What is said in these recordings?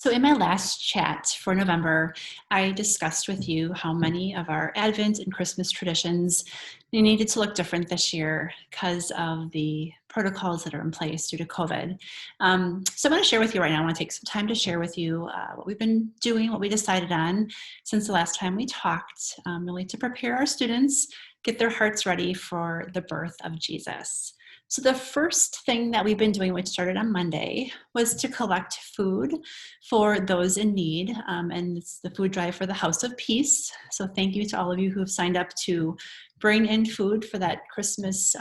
So in my last chat for November, I discussed with you how many of our Advent and Christmas traditions needed to look different this year because of the protocols that are in place due to COVID. So I want to share with you right now, I want to take some time to share with you what we've been doing, what we decided on since the last time we talked, really to prepare our students, get their hearts ready for the birth of Jesus. So the first thing that we've been doing, which started on Monday, was to collect food for those in need. And it's the food drive for the House of Peace. So thank you to all of you who have signed up to bring in food for that Christmas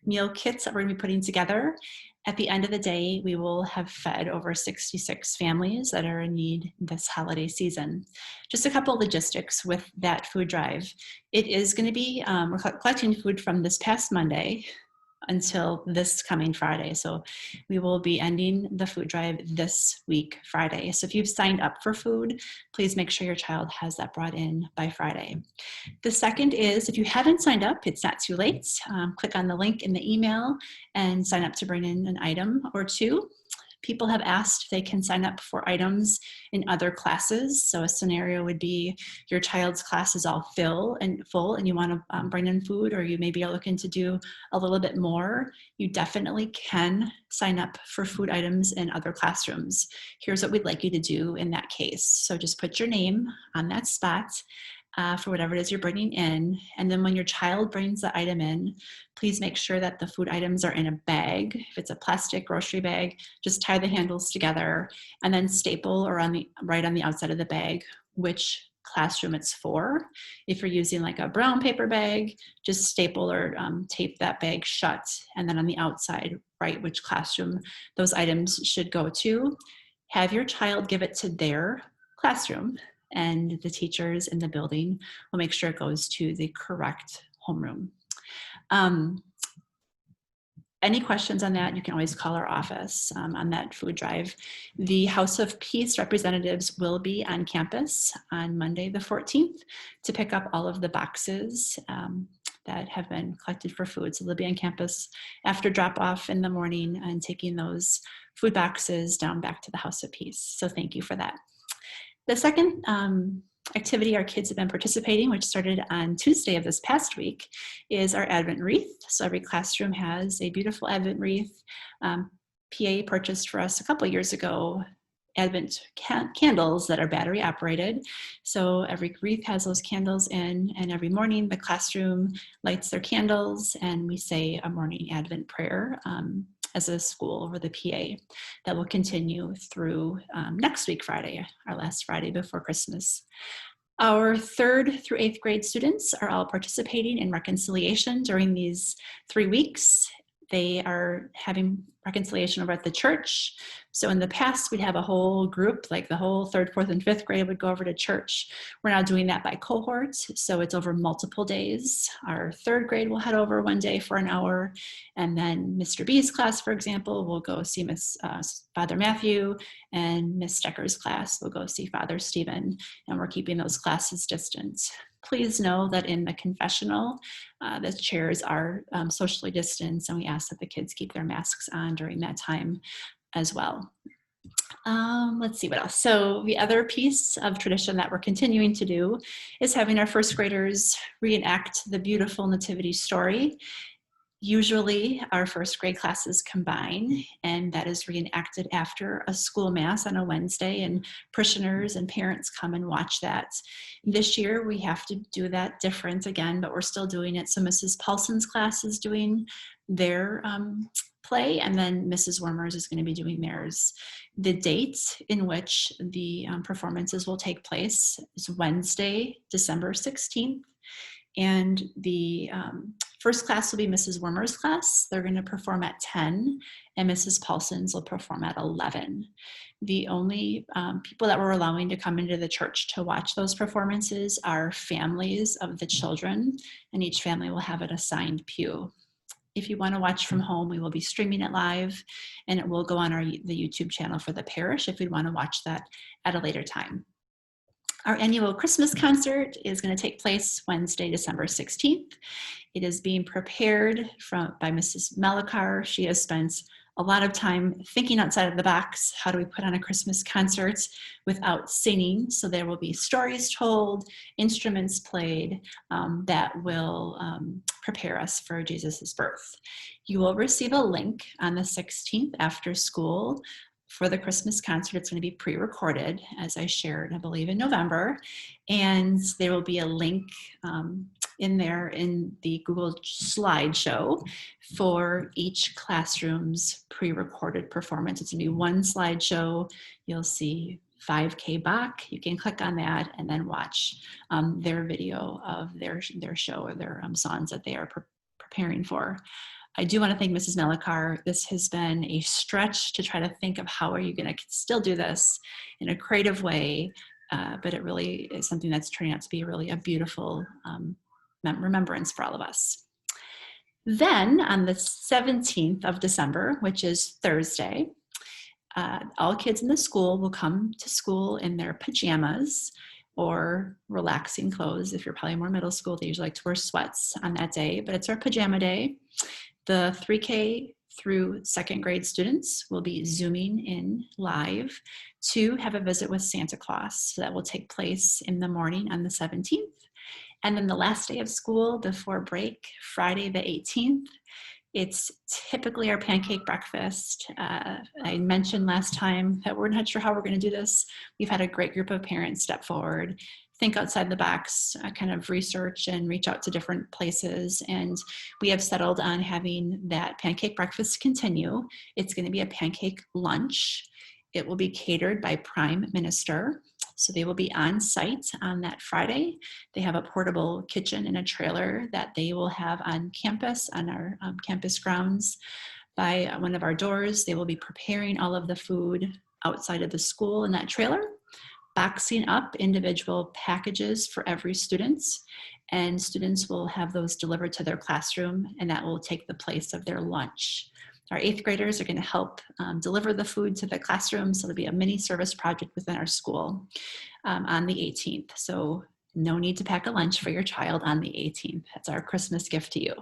meal kits that we're gonna be putting together. At the end of the day, we will have fed over 66 families that are in need this holiday season. Just a couple of logistics with that food drive. It is gonna be, we're collecting food from this past Monday until this coming Friday. So we will be ending the food drive this week, Friday. So if you've signed up for food, please make sure your child has that brought in by Friday. The second is, if you haven't signed up, it's not too late. Click on the link in the email and sign up to bring in an item or two. People have asked if they can sign up for items in other classes. So a scenario would be your child's class is all full and you want to bring in food, or you maybe are looking to do a little bit more. You definitely can sign up for food items in other classrooms. Here's what we'd like you to do in that case. So just put your name on that spot for whatever it is you're bringing in. And then when your child brings the item in, please make sure that the food items are in a bag. If it's a plastic grocery bag, just tie the handles together and then staple or right on the outside of the bag which classroom it's for. If you're using like a brown paper bag, just staple or tape that bag shut. And then on the outside, write which classroom those items should go to. Have your child give it to their classroom, and the teachers in the building will make sure it goes to the correct homeroom. Any questions on that, you can always call our office on that food drive. The House of Peace representatives will be on campus on Monday the 14th to pick up all of the boxes that have been collected for food. So they'll be on campus after drop off in the morning and taking those food boxes down back to the House of Peace. So thank you for that. The second activity our kids have been participating, which started on Tuesday of this past week, is our Advent Wreath. So every classroom has a beautiful Advent wreath. PA purchased for us a couple years ago Advent candles that are battery operated. So every wreath has those candles in, and every morning the classroom lights their candles and we say a morning Advent prayer as a school over the PA. That will continue through next week, Friday, our last Friday before Christmas. Our 3rd through 8th grade students are all participating in reconciliation during these 3 weeks. They are having reconciliation over at the church. So in the past, we'd have a whole group, like the whole 3rd, 4th, and 5th grade would go over to church. We're now doing that by cohorts, so it's over multiple days. Our 3rd grade will head over one day for an hour, and then Mr. B's class, for example, will go see Father Matthew, and Miss Stecker's class will go see Father Stephen, and we're keeping those classes distant. Please know that in the confessional, the chairs are socially distanced, and we ask that the kids keep their masks on during that time as well. Let's see what else. So the other piece of tradition that we're continuing to do is having our 1st graders reenact the beautiful Nativity story. Usually our 1st grade classes combine, and that is reenacted after a school mass on a Wednesday, and parishioners and parents come and watch that. This year we have to do that different again, but we're still doing it. So Mrs. Paulson's class is doing their play, and then Mrs. Wormers is going to be doing theirs. The date in which the performances will take place is Wednesday, December 16th. And the 1st class will be Mrs. Wormer's class. They're going to perform at 10, and Mrs. Paulson's will perform at 11. The only people that we're allowing to come into the church to watch those performances are families of the children, and each family will have an assigned pew. If you want to watch from home, we will be streaming it live, and it will go on the YouTube channel for the parish if you'd want to watch that at a later time. Our annual Christmas concert is going to take place Wednesday, December 16th. It is being prepared by Mrs. Malakar. She has spent a lot of time thinking outside of the box. How do we put on a Christmas concert without singing? So there will be stories told, instruments played that will prepare us for Jesus's birth. You will receive a link on the 16th after school for the Christmas concert. It's going to be pre-recorded, as I shared, I believe, in November. And there will be a link in there in the Google slideshow for each classroom's pre-recorded performance. It's going to be one slideshow. You'll see 5K Bach. You can click on that and then watch their video of their show or their songs that they are preparing for. I do want to thank Mrs. Melikar. This has been a stretch to try to think of how are you going to still do this in a creative way, but it really is something that's turning out to be really a beautiful remembrance for all of us. Then on the 17th of December, which is Thursday, all kids in the school will come to school in their pajamas or relaxing clothes. If you're probably more middle school, they usually like to wear sweats on that day, but it's our pajama day. The 3K through second grade students will be Zooming in live to have a visit with Santa Claus. So that will take place in the morning on the 17th. And then the last day of school before break, Friday the 18th, it's typically our pancake breakfast. I mentioned last time that we're not sure how we're going to do this. We've had a great group of parents step forward, think outside the box, kind of research and reach out to different places. And we have settled on having that pancake breakfast continue. It's going to be a pancake lunch. It will be catered by Prime Minister. So they will be on site on that Friday. They have a portable kitchen and a trailer that they will have on campus, on our campus grounds by one of our doors. They will be preparing all of the food outside of the school in that trailer, boxing up individual packages for every student, and students will have those delivered to their classroom, and that will take the place of their lunch. Our 8th graders are going to help deliver the food to the classroom, so it'll be a mini service project within our school on the 18th. So no need to pack a lunch for your child on the 18th. That's our Christmas gift to you.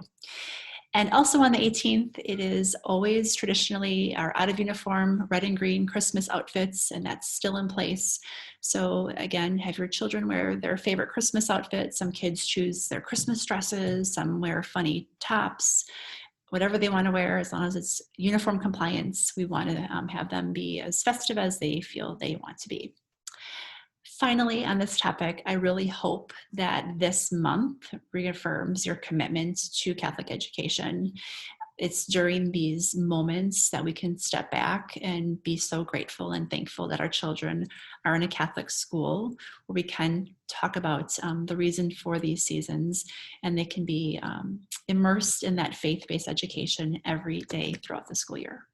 And also on the 18th, it is always traditionally our out of uniform red and green Christmas outfits, and that's still in place. So again, have your children wear their favorite Christmas outfit. Some kids choose their Christmas dresses, some wear funny tops, whatever they want to wear, as long as it's uniform compliance. We want to have them be as festive as they feel they want to be. Finally, on this topic, I really hope that this month reaffirms your commitment to Catholic education. It's during these moments that we can step back and be so grateful and thankful that our children are in a Catholic school where we can talk about the reason for these seasons, and they can be immersed in that faith-based education every day throughout the school year.